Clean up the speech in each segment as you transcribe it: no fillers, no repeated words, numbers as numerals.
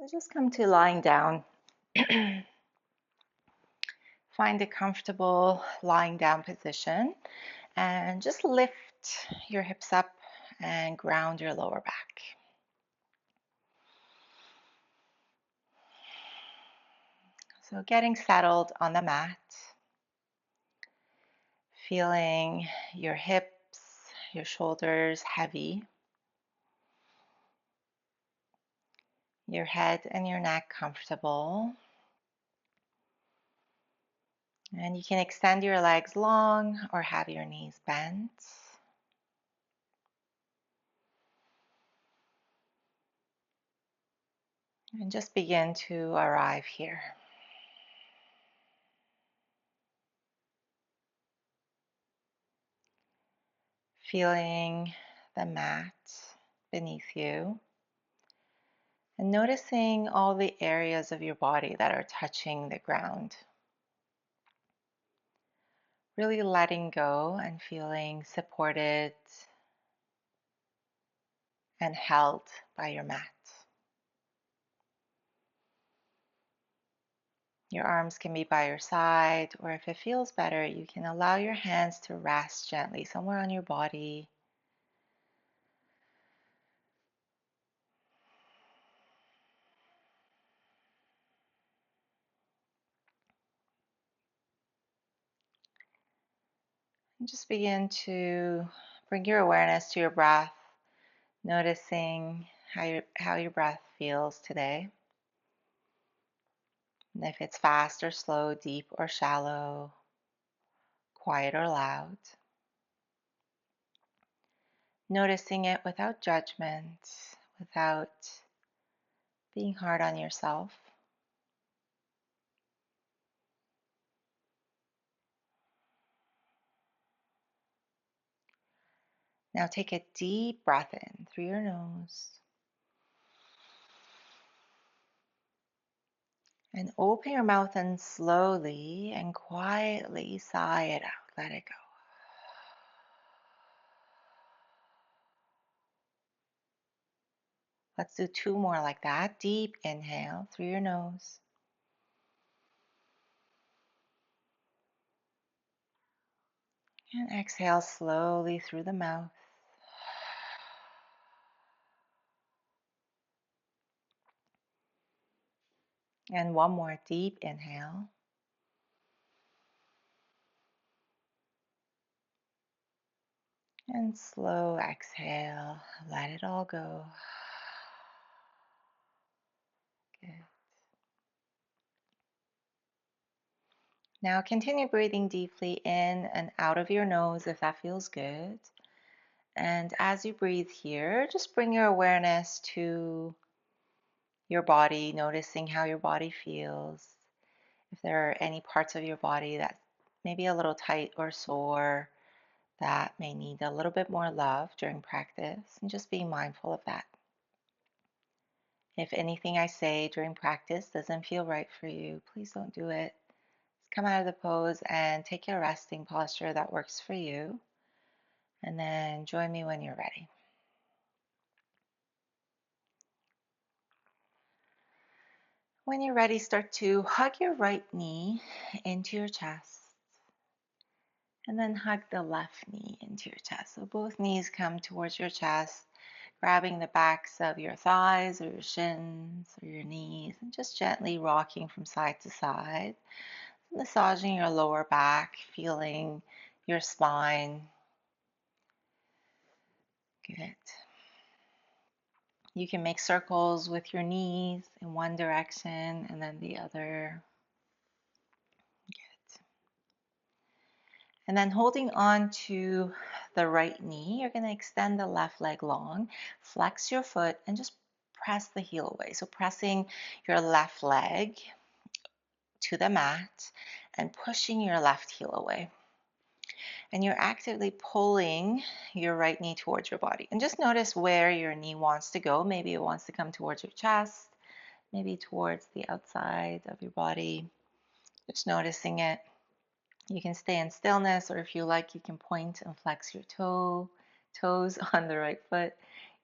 So just come to lying down. Find a comfortable lying down position and just lift your hips up and ground your lower back. So getting settled on the mat, feeling your hips, your shoulders heavy, your head and your neck comfortable. And you can extend your legs long or have your knees bent. And just begin to arrive here. Feeling the mat beneath you and noticing all the areas of your body that are touching the ground. Really letting go and feeling supported and held by your mat. Your arms can be by your side, or if it feels better, you can allow your hands to rest gently somewhere on your body. And just begin to bring your awareness to your breath, noticing how your breath feels today. And if it's fast or slow, deep or shallow, quiet or loud. Noticing it without judgment, without being hard on yourself. Now take a deep breath in through your nose. And open your mouth and slowly and quietly sigh it out. Let it go. Let's do two more like that. Deep inhale through your nose. And exhale slowly through the mouth. And one more deep inhale. And slow exhale. Let it all go. Good. Now continue breathing deeply in and out of your nose if that feels good. And as you breathe here, just bring your awareness to your body, noticing how your body feels. If there are any parts of your body that may be a little tight or sore, that may need a little bit more love during practice, and just being mindful of that. If anything I say during practice doesn't feel right for you, please don't do it. Just come out of the pose and take your resting posture that works for you, and then join me when you're ready. When you're ready, start to hug your right knee into your chest. And then hug the left knee into your chest. So both knees come towards your chest, grabbing the backs of your thighs or your shins or your knees, and just gently rocking from side to side, massaging your lower back, feeling your spine. Good. You can make circles with your knees in one direction and then the other. Good. And then holding on to the right knee, you're going to extend the left leg long, flex your foot, and just press the heel away. So pressing your left leg to the mat and pushing your left heel away. And you're actively pulling your right knee towards your body. And just notice where your knee wants to go. Maybe it wants to come towards your chest, maybe towards the outside of your body. Just noticing it. You can stay in stillness, or if you like, you can point and flex your toes on the right foot.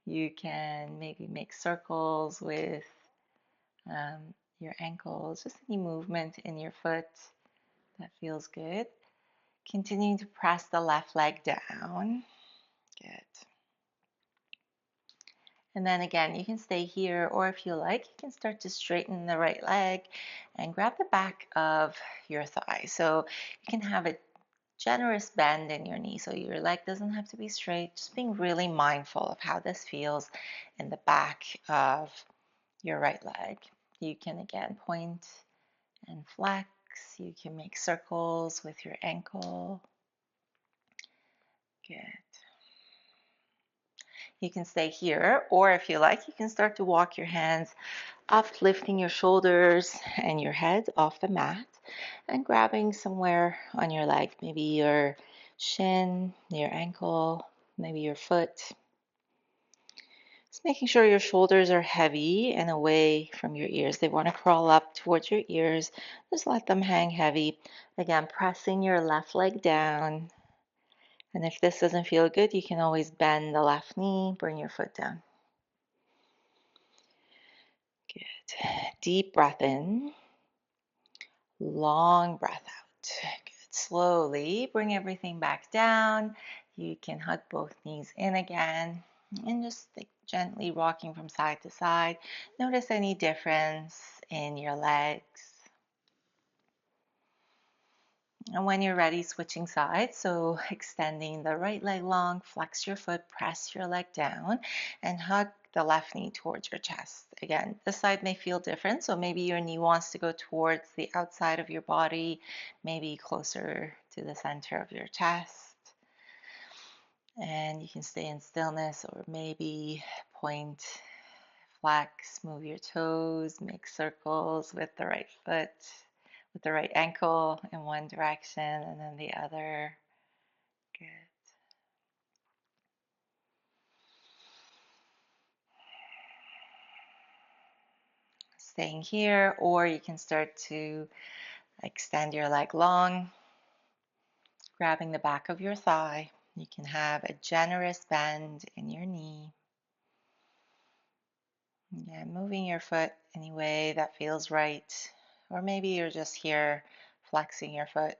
You can maybe make circles with your ankles, just any movement in your foot that feels good. Continuing to press the left leg down. Good. And then again, you can stay here, or if you like, you can start to straighten the right leg and grab the back of your thigh. So you can have a generous bend in your knee, so your leg doesn't have to be straight. Just being really mindful of how this feels in the back of your right leg. You can again point and flex. You can make circles with your ankle. Good. You can stay here, or if you like, you can start to walk your hands up, lifting your shoulders and your head off the mat and grabbing somewhere on your leg, maybe your shin, your ankle, maybe your foot. Just making sure your shoulders are heavy and away from your ears. They want to crawl up towards your ears. Just let them hang heavy. Again, pressing your left leg down. And if this doesn't feel good, you can always bend the left knee, bring your foot down. Good. Deep breath in. Long breath out. Good. Slowly bring everything back down. You can hug both knees in again and just gently rocking from side to side. Notice any difference in your legs. And when you're ready, switching sides. So extending the right leg long, flex your foot, press your leg down, and hug the left knee towards your chest. Again, this side may feel different. So maybe your knee wants to go towards the outside of your body, maybe closer to the center of your chest. And you can stay in stillness, or maybe point, flex, move your toes, make circles with the right foot, with the right ankle in one direction and then the other. Good. Staying here, or you can start to extend your leg long, grabbing the back of your thigh. You can have a generous bend in your knee. Yeah, moving your foot any way that feels right. Or maybe you're just here flexing your foot.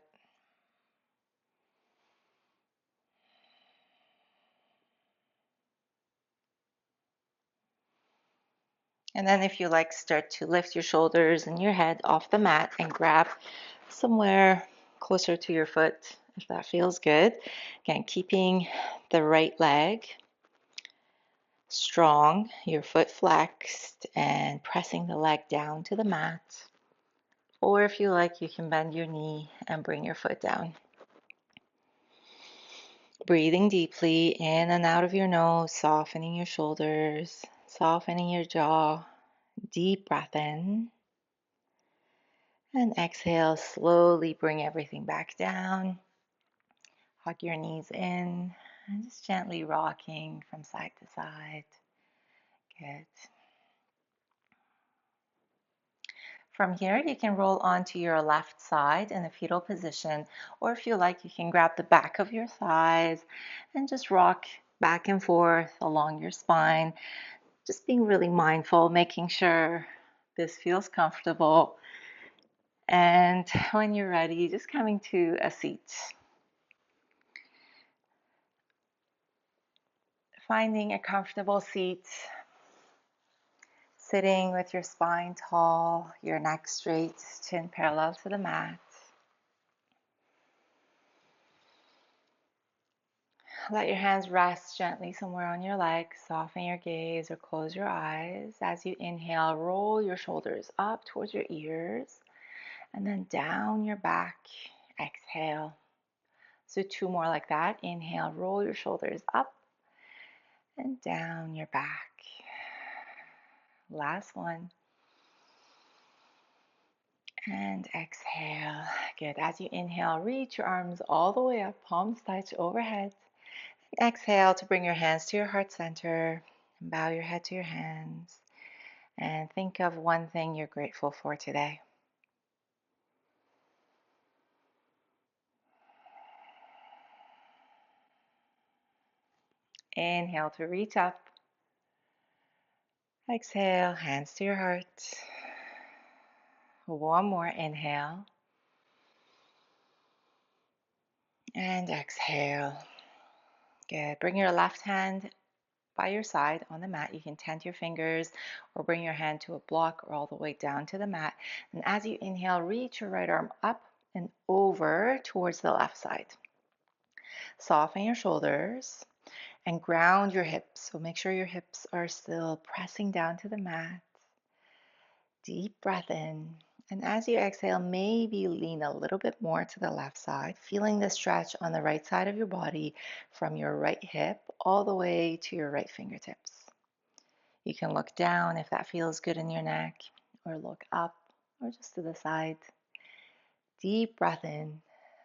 And then if you like, start to lift your shoulders and your head off the mat and grab somewhere closer to your foot if that feels good. Again, keeping the right leg strong, your foot flexed, and pressing the leg down to the mat. Or if you like, you can bend your knee and bring your foot down. Breathing deeply in and out of your nose, softening your shoulders, softening your jaw. Deep breath in. And exhale, slowly bring everything back down. Hug your knees in and just gently rocking from side to side. Good. From here, you can roll onto your left side in a fetal position, or if you like, you can grab the back of your thighs and just rock back and forth along your spine. Just being really mindful, making sure this feels comfortable. And when you're ready, just coming to a seat. Finding a comfortable seat, sitting with your spine tall, your neck straight, chin parallel to the mat. Let your hands rest gently somewhere on your legs. Soften your gaze or close your eyes. As you inhale, roll your shoulders up towards your ears and then down your back. Exhale. So two more like that. Inhale, roll your shoulders up and down your back. Last one. And exhale. Good. As you inhale, reach your arms all the way up, palms touch overhead. Exhale to bring your hands to your heart center and bow your head to your hands. And think of one thing you're grateful for today. Inhale to reach up. Exhale, hands to your heart. One more inhale. And exhale. Good. Bring your left hand by your side on the mat. You can tent your fingers or bring your hand to a block or all the way down to the mat. And as you inhale, reach your right arm up and over towards the left side. Soften your shoulders and ground your hips. So make sure your hips are still pressing down to the mat. Deep breath in. And as you exhale, maybe lean a little bit more to the left side, feeling the stretch on the right side of your body from your right hip all the way to your right fingertips. You can look down if that feels good in your neck, or look up, or just to the side. Deep breath in,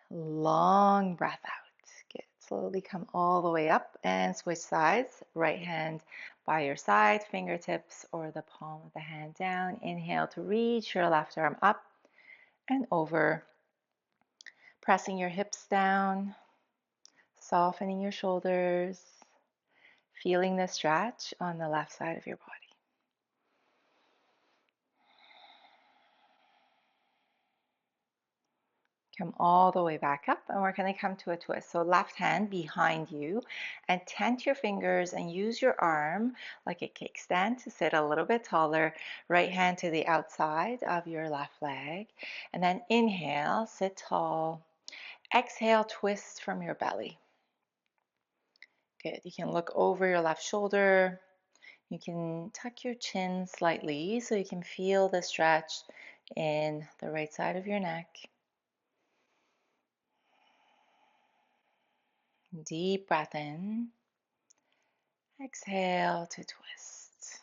long breath out. Good. Slowly come all the way up and switch sides. Right hand by your side, fingertips or the palm of the hand down. Inhale to reach your left arm up and over. Pressing your hips down, softening your shoulders, feeling the stretch on the left side of your body. Come all the way back up, and we're going to come to a twist. So left hand behind you, and tent your fingers and use your arm like a kickstand to sit a little bit taller. Right hand to the outside of your left leg, and then inhale, sit tall. Exhale, twist from your belly. Good. You can look over your left shoulder. You can tuck your chin slightly so you can feel the stretch in the right side of your neck. Deep breath in. Exhale to twist.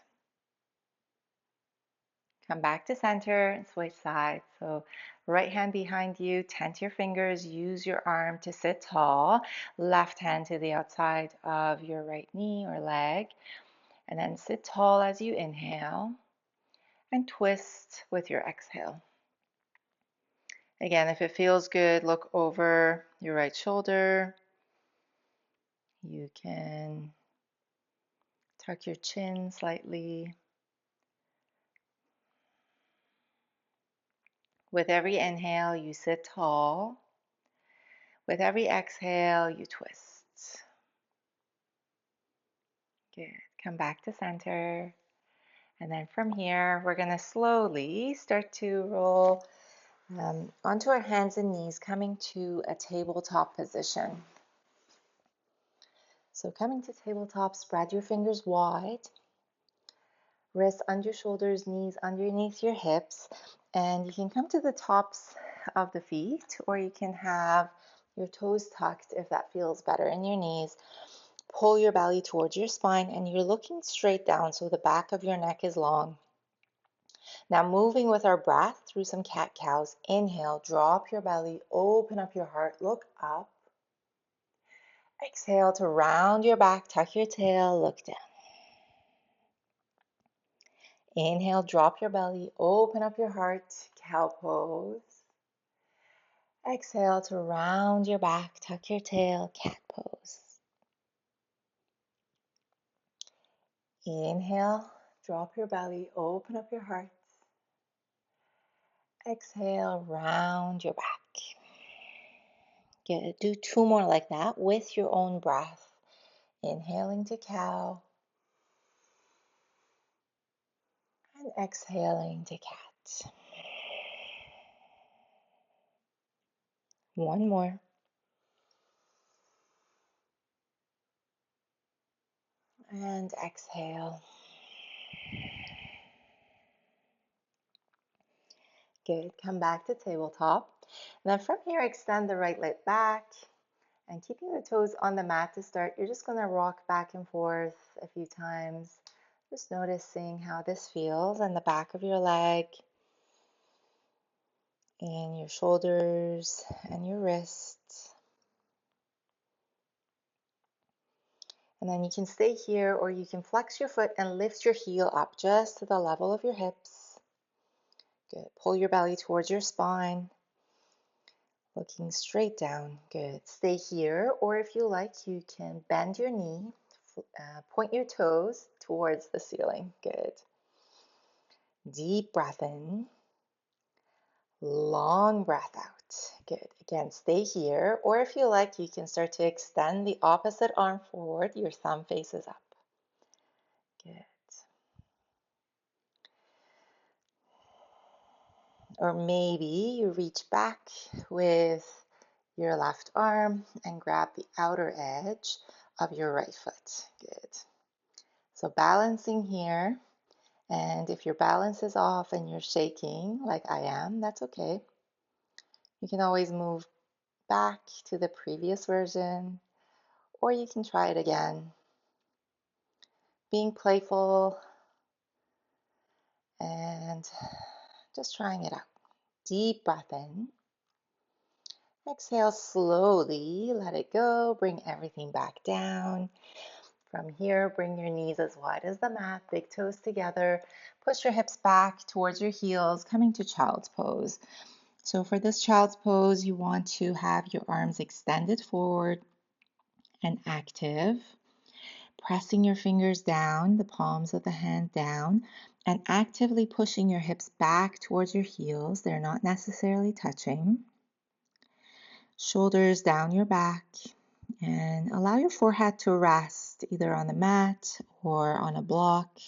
Come back to center and switch sides. So right hand behind you, tent your fingers, use your arm to sit tall. Left hand to the outside of your right knee or leg. And then sit tall as you inhale and twist with your exhale. Again, if it feels good, look over your right shoulder. You can tuck your chin slightly. With every inhale, you sit tall. With every exhale, you twist. Good. Come back to center. And then from here, we're going to slowly start to roll onto our hands and knees, coming to a tabletop position. So coming to tabletop, spread your fingers wide. Wrists under your shoulders, knees underneath your hips. And you can come to the tops of the feet, or you can have your toes tucked if that feels better in your knees. Pull your belly towards your spine, and you're looking straight down so the back of your neck is long. Now moving with our breath through some cat-cows. Inhale, drop your belly, open up your heart, look up. Exhale to round your back, tuck your tail, look down. Inhale, drop your belly, open up your heart, cow pose. Exhale to round your back, tuck your tail, cat pose. Inhale, drop your belly, open up your heart. Exhale, round your back. Good. Do two more like that with your own breath. Inhaling to cow and exhaling to cat. One more. And exhale. Good. Come back to tabletop. And then from here, extend the right leg back. And keeping the toes on the mat to start, you're just going to rock back and forth a few times. Just noticing how this feels on the back of your leg, in your shoulders and your wrists. And then you can stay here, or you can flex your foot and lift your heel up just to the level of your hips. Good. Pull your belly towards your spine, looking straight down. Good. Stay here, or if you like, you can bend your knee, point your toes towards the ceiling. Good. Deep breath in. Long breath out. Good. Again, stay here. Or if you like, you can start to extend the opposite arm forward. Your thumb faces up. Good. Or maybe you reach back with your left arm and grab the outer edge of your right foot. Good. So balancing here. And if your balance is off and you're shaking like I am, that's okay. You can always move back to the previous version, or you can try it again. Being playful and just trying it out. Deep breath in. Exhale slowly, let it go. Bring everything back down. From here, bring your knees as wide as the mat, big toes together. Push your hips back towards your heels, coming to child's pose. So for this child's pose, you want to have your arms extended forward and active, pressing your fingers down, the palms of the hand down, and actively pushing your hips back towards your heels. They're not necessarily touching. Shoulders down your back, and allow your forehead to rest either on the mat or on a block.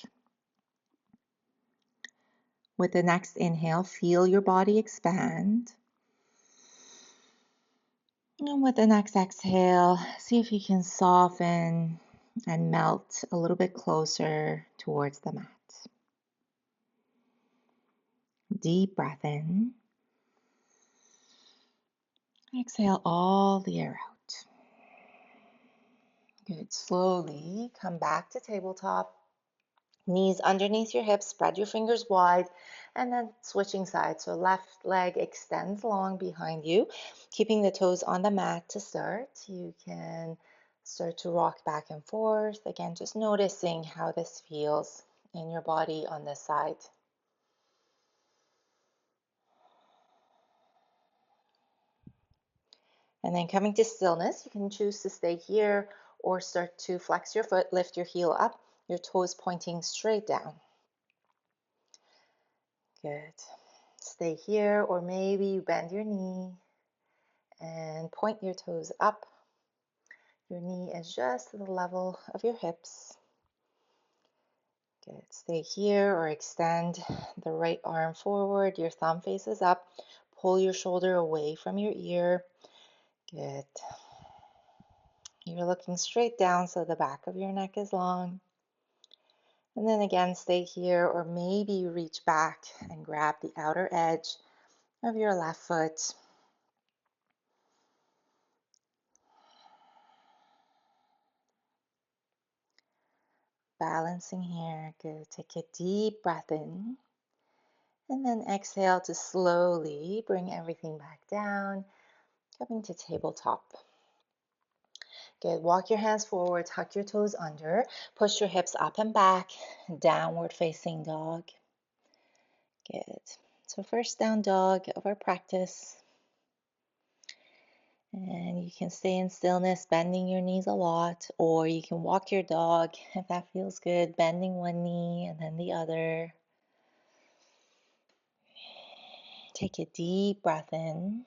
With the next inhale, feel your body expand. And with the next exhale, see if you can soften and melt a little bit closer towards the mat. Deep breath in. Exhale all the air out. Good. Slowly come back to tabletop. Knees underneath your hips, spread your fingers wide, and then switching sides. So left leg extends long behind you, keeping the toes on the mat to start. You can start to rock back and forth. Again, just noticing how this feels in your body on this side. And then coming to stillness, you can choose to stay here or start to flex your foot, lift your heel up, your toes pointing straight down. Good. Stay here, or maybe you bend your knee and point your toes up. Your knee is just to the level of your hips. Good. Stay here or extend the right arm forward. Your thumb faces up. Pull your shoulder away from your ear. Good. You're looking straight down so the back of your neck is long. And then again, stay here, or maybe you reach back and grab the outer edge of your left foot. Balancing here. Good. Take a deep breath in. And then exhale to slowly bring everything back down, coming to tabletop. Good. Walk your hands forward, tuck your toes under, push your hips up and back, downward facing dog. Good. So first down dog of our practice. And you can stay in stillness, bending your knees a lot, or you can walk your dog if that feels good, bending one knee and then the other. Take a deep breath in.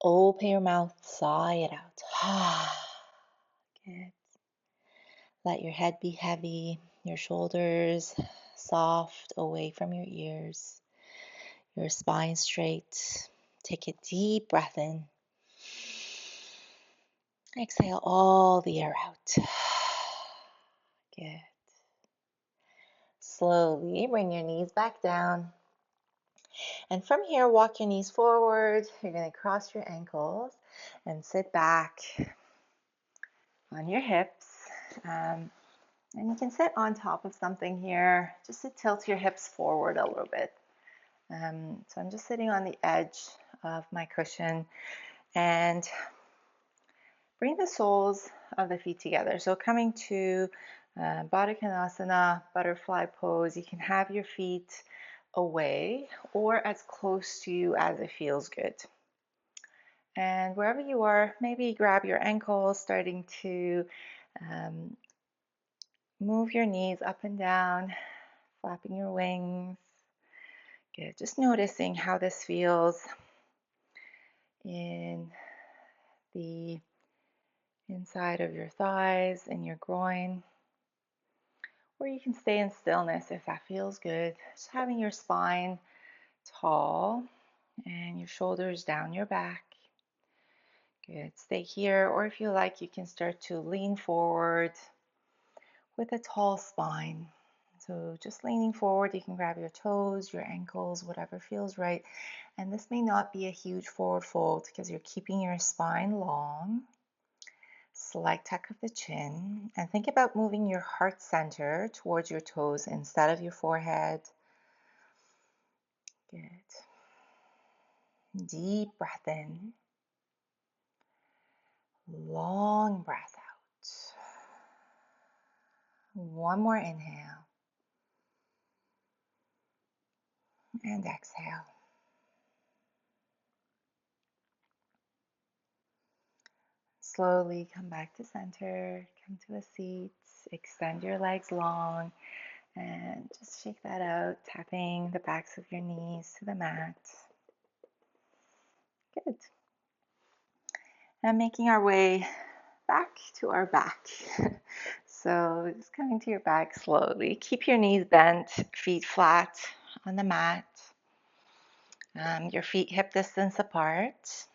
Open your mouth, sigh it out. Good. Let your head be heavy, your shoulders soft away from your ears, your spine straight. Take a deep breath in. Exhale all the air out. Good. Slowly bring your knees back down. And from here, walk your knees forward. You're going to cross your ankles and sit back on your hips. And you can sit on top of something here just to tilt your hips forward a little bit. So I'm just sitting on the edge of my cushion, and bring the soles of the feet together. So coming to Baddha Konasana, butterfly pose, you can have your feet away or as close to you as it feels good. And wherever you are, maybe grab your ankles, starting to move your knees up and down, flapping your wings. Good. Just noticing how this feels in the inside of your thighs and your groin. Or you can stay in stillness if that feels good. Just having your spine tall and your shoulders down your back. Good. Stay here, or if you like, you can start to lean forward with a tall spine. So just leaning forward, you can grab your toes, your ankles, whatever feels right. And this may not be a huge forward fold because you're keeping your spine long. Slight tuck of the chin. And think about moving your heart center towards your toes instead of your forehead. Good. Deep breath in. Long breath out. One more inhale. And exhale. Slowly come back to center, come to a seat, extend your legs long, and just shake that out, tapping the backs of your knees to the mat. Good. And making our way back to our back. So just coming to your back slowly. Keep your knees bent, feet flat on the mat. Your feet hip distance apart.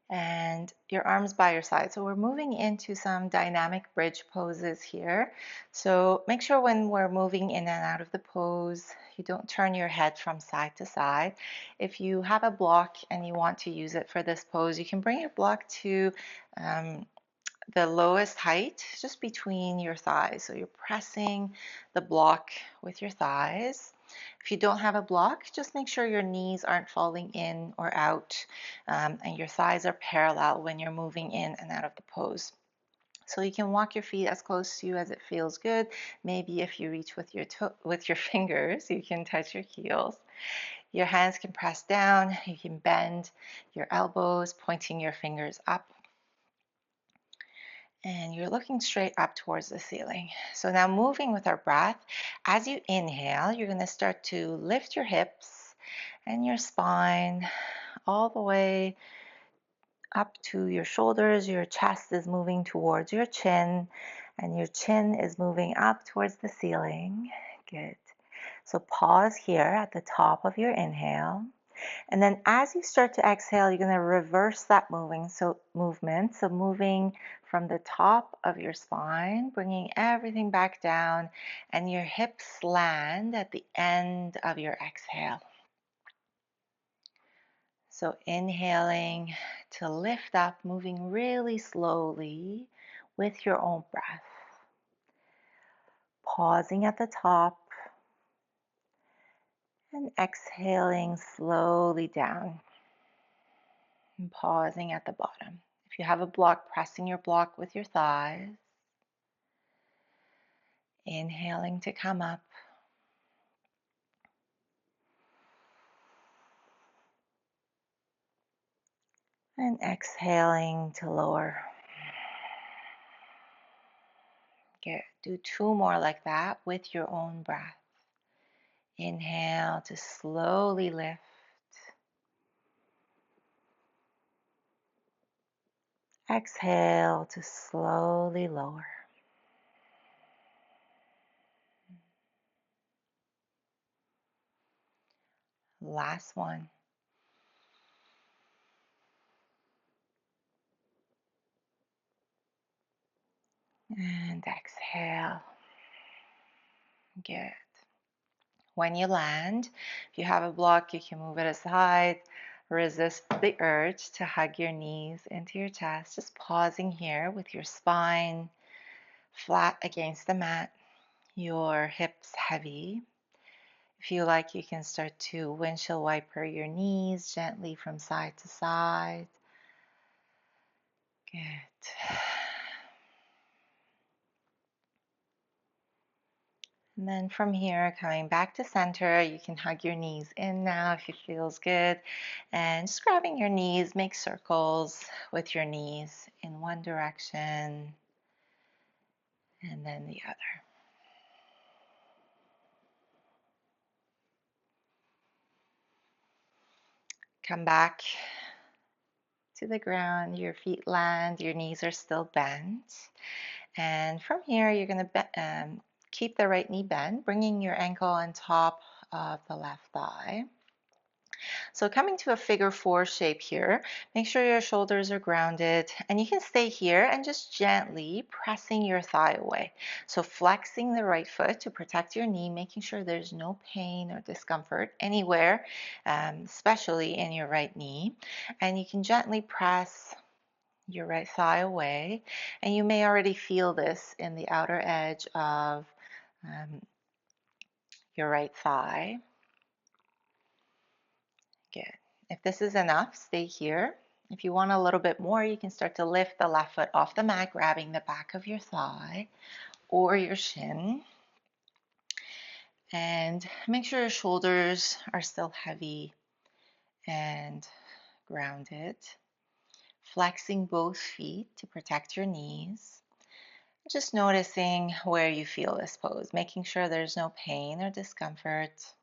And your arms by your side. So we're moving into some dynamic bridge poses here. So make sure when we're moving in and out of the pose, you don't turn your head from side to side. If you have a block and you want to use it for this pose, you can bring your block to the lowest height, just between your thighs. So you're pressing the block with your thighs. If you don't have a block, just make sure your knees aren't falling in or out, and your thighs are parallel when you're moving in and out of the pose. So you can walk your feet as close to you as it feels good. Maybe if you reach with your fingers, you can touch your heels. Your hands can press down. You can bend your elbows, pointing your fingers up. And you're looking straight up towards the ceiling. So now moving with our breath, as you inhale, you're going to start to lift your hips and your spine all the way up to your shoulders. Your chest is moving towards your chin, and your chin is moving up towards the ceiling. Good. So pause here at the top of your inhale. And then as you start to exhale, you're going to reverse that movement. So moving from the top of your spine, bringing everything back down, and your hips land at the end of your exhale. So inhaling to lift up, moving really slowly with your own breath. Pausing at the top and exhaling slowly down. And pausing at the bottom. If you have a block, pressing your block with your thighs. Inhaling to come up. And exhaling to lower. Good. Do two more like that with your own breath. Inhale to slowly lift. Exhale to slowly lower. Last one. And exhale. Good. When you land, if you have a block, you can move it aside. Resist the urge to hug your knees into your chest. Just pausing here with your spine flat against the mat, your hips heavy. If you like, you can start to windshield wiper your knees gently from side to side. Good. And then from here, coming back to center, you can hug your knees in now if it feels good. And just grabbing your knees, make circles with your knees in one direction and then the other. Come back to the ground, your feet land, your knees are still bent. And from here, you're going to keep the right knee bent, bringing your ankle on top of the left thigh. So coming to a figure four shape here, make sure your shoulders are grounded and you can stay here and just gently pressing your thigh away. So flexing the right foot to protect your knee, making sure there's no pain or discomfort anywhere, especially in your right knee. And you can gently press your right thigh away. And you may already feel this in the outer edge of um, your right thigh. Good. If this is enough, stay here. If you want a little bit more, you can start to lift the left foot off the mat, grabbing the back of your thigh or your shin. And make sure your shoulders are still heavy and grounded. Flexing both feet to protect your knees. Just noticing where you feel this pose, making sure there's no pain or discomfort.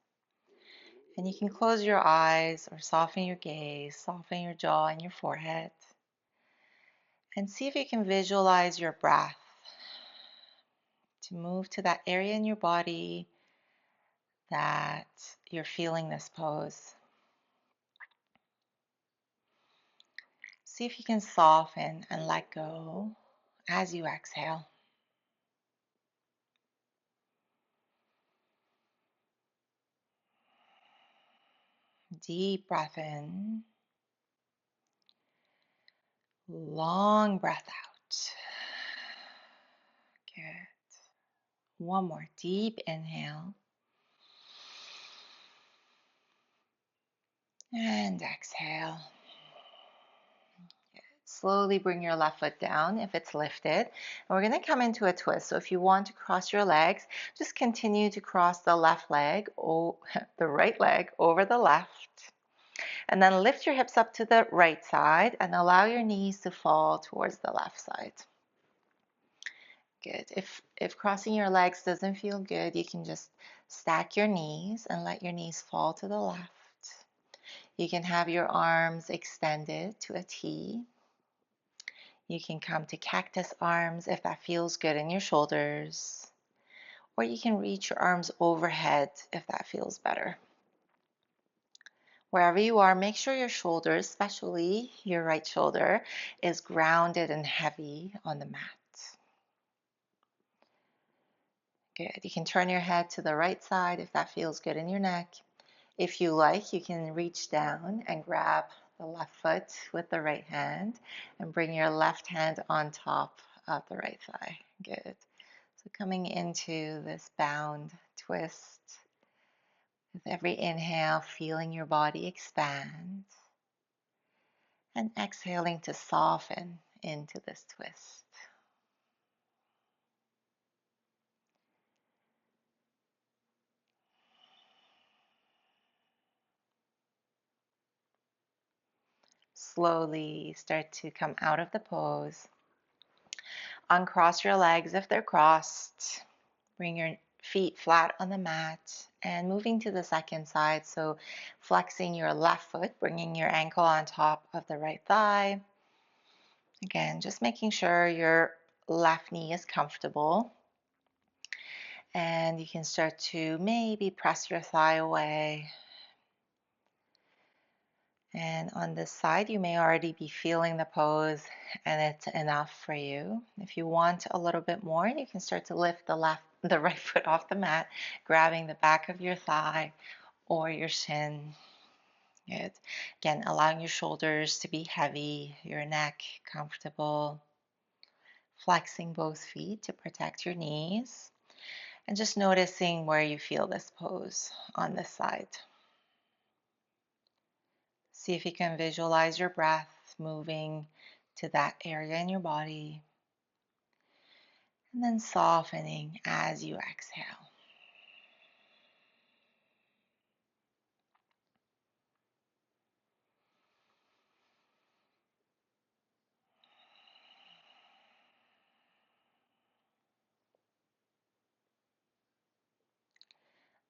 And you can close your eyes or soften your gaze, soften your jaw and your forehead. And see if you can visualize your breath to move to that area in your body that you're feeling this pose. See if you can soften and let go as you exhale. Deep breath in, long breath out. Good. One more deep inhale. And exhale. Slowly bring your left foot down if it's lifted. And we're going to come into a twist. So if you want to cross your legs, just continue to cross the left leg, the right leg over the left. And then lift your hips up to the right side and allow your knees to fall towards the left side. Good. If crossing your legs doesn't feel good, you can just stack your knees and let your knees fall to the left. You can have your arms extended to a T. You can come to cactus arms if that feels good in your shoulders. Or you can reach your arms overhead if that feels better. Wherever you are, make sure your shoulders, especially your right shoulder, is grounded and heavy on the mat. Good. You can turn your head to the right side if that feels good in your neck. If you like, you can reach down and grab the left foot with the right hand and bring your left hand on top of the right thigh. Good. So coming into this bound twist. With every inhale, feeling your body expand. And exhaling to soften into this twist. Slowly start to come out of the pose. Uncross your legs if they're crossed. Bring your feet flat on the mat and moving to the second side. So flexing your left foot, bringing your ankle on top of the right thigh. Again, just making sure your left knee is comfortable. And you can start to maybe press your thigh away. And on this side, you may already be feeling the pose and it's enough for you. If you want a little bit more, you can start to lift the right foot off the mat, grabbing the back of your thigh or your shin. Good. Again, allowing your shoulders to be heavy, your neck comfortable. Flexing both feet to protect your knees. And just noticing where you feel this pose on this side. See if you can visualize your breath moving to that area in your body. And then softening as you exhale.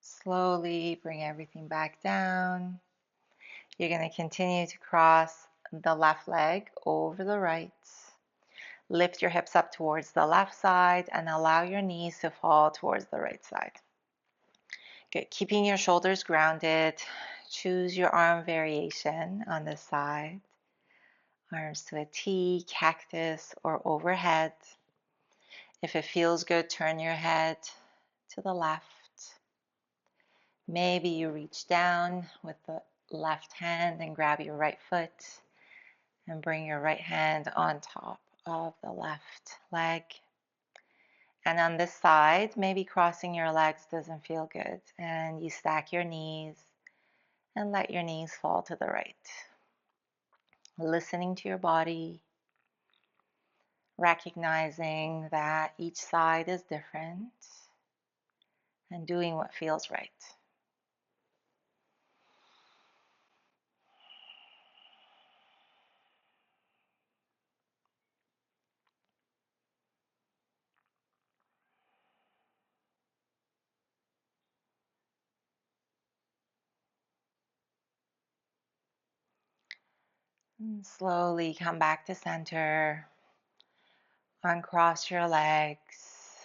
Slowly bring everything back down. You're going to continue to cross the left leg over the right. Lift your hips up towards the left side and allow your knees to fall towards the right side. Good. Keeping your shoulders grounded. Choose your arm variation on this side. Arms to a T, cactus, or overhead. If it feels good, turn your head to the left. Maybe you reach down with the left hand and grab your right foot and bring your right hand on top of the left leg. And on this side, maybe crossing your legs doesn't feel good, and you stack your knees and let your knees fall to the right. Listening to your body, recognizing that each side is different, and doing what feels right. And slowly come back to center, uncross your legs,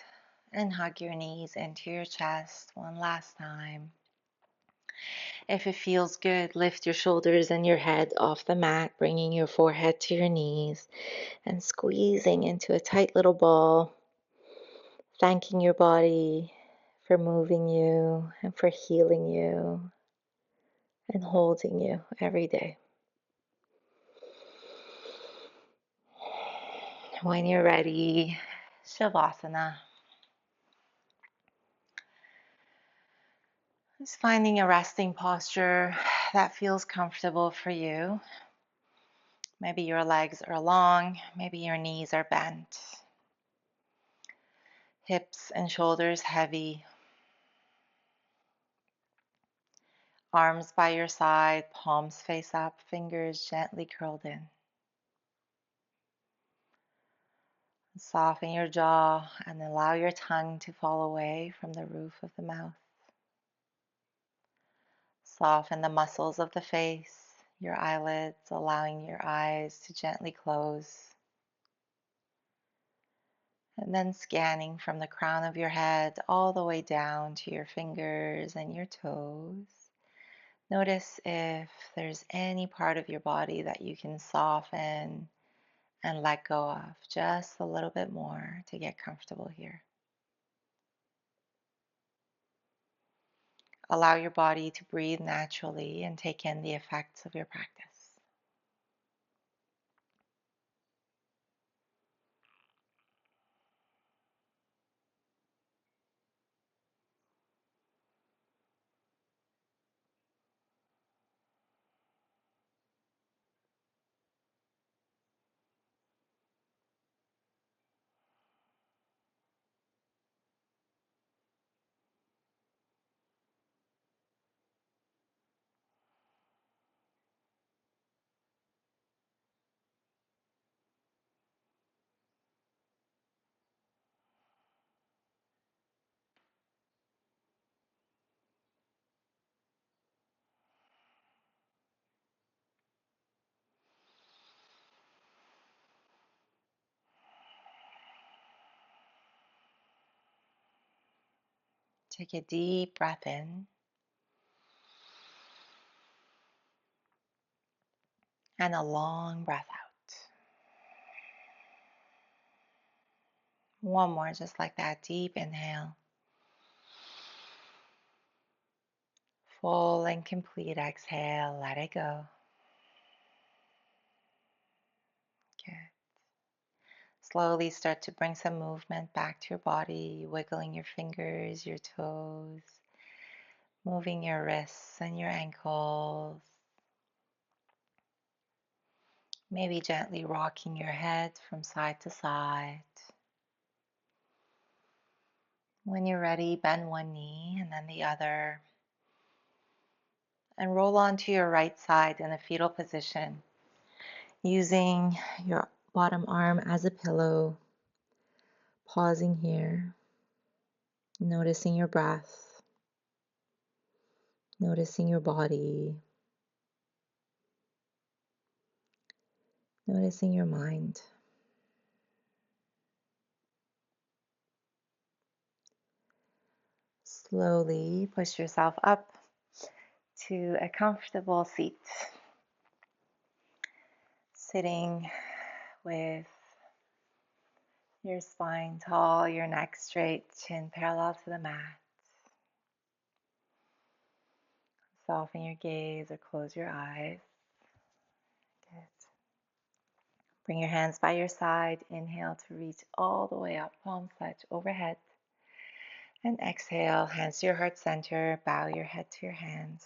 and hug your knees into your chest one last time. If it feels good, lift your shoulders and your head off the mat, bringing your forehead to your knees and squeezing into a tight little ball, thanking your body for moving you and for healing you and holding you every day. When you're ready, Shavasana. Just finding a resting posture that feels comfortable for you. Maybe your legs are long, maybe your knees are bent. Hips and shoulders heavy. Arms by your side, palms face up, fingers gently curled in. Soften your jaw and allow your tongue to fall away from the roof of the mouth. Soften the muscles of the face, your eyelids, allowing your eyes to gently close. And then scanning from the crown of your head all the way down to your fingers and your toes. Notice if there's any part of your body that you can soften and let go of just a little bit more to get comfortable here. Allow your body to breathe naturally and take in the effects of your practice. Take a deep breath in and a long breath out. One more, just like that. Deep inhale. Full and complete exhale. Let it go. Good. Slowly start to bring some movement back to your body, wiggling your fingers, your toes, moving your wrists and your ankles. Maybe gently rocking your head from side to side. When you're ready, bend one knee and then the other. And roll onto your right side in a fetal position, using your bottom arm as a pillow. Pausing here, noticing your breath, noticing your body. Noticing your mind. Slowly push yourself up to a comfortable seat, sitting with your spine tall, your neck straight, chin parallel to the mat. Soften your gaze or close your eyes. Good. Bring your hands by your side. Inhale to reach all the way up, palms touch overhead. And exhale, hands to your heart center, bow your head to your hands.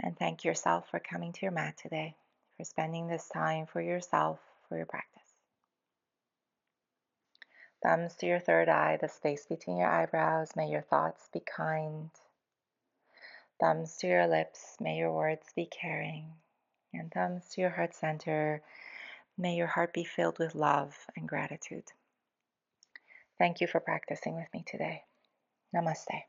And thank yourself for coming to your mat today, for spending this time for yourself, for your practice. Thumbs to your third eye, the space between your eyebrows. May your thoughts be kind. Thumbs to your lips. May your words be caring. And thumbs to your heart center. May your heart be filled with love and gratitude. Thank you for practicing with me today. Namaste.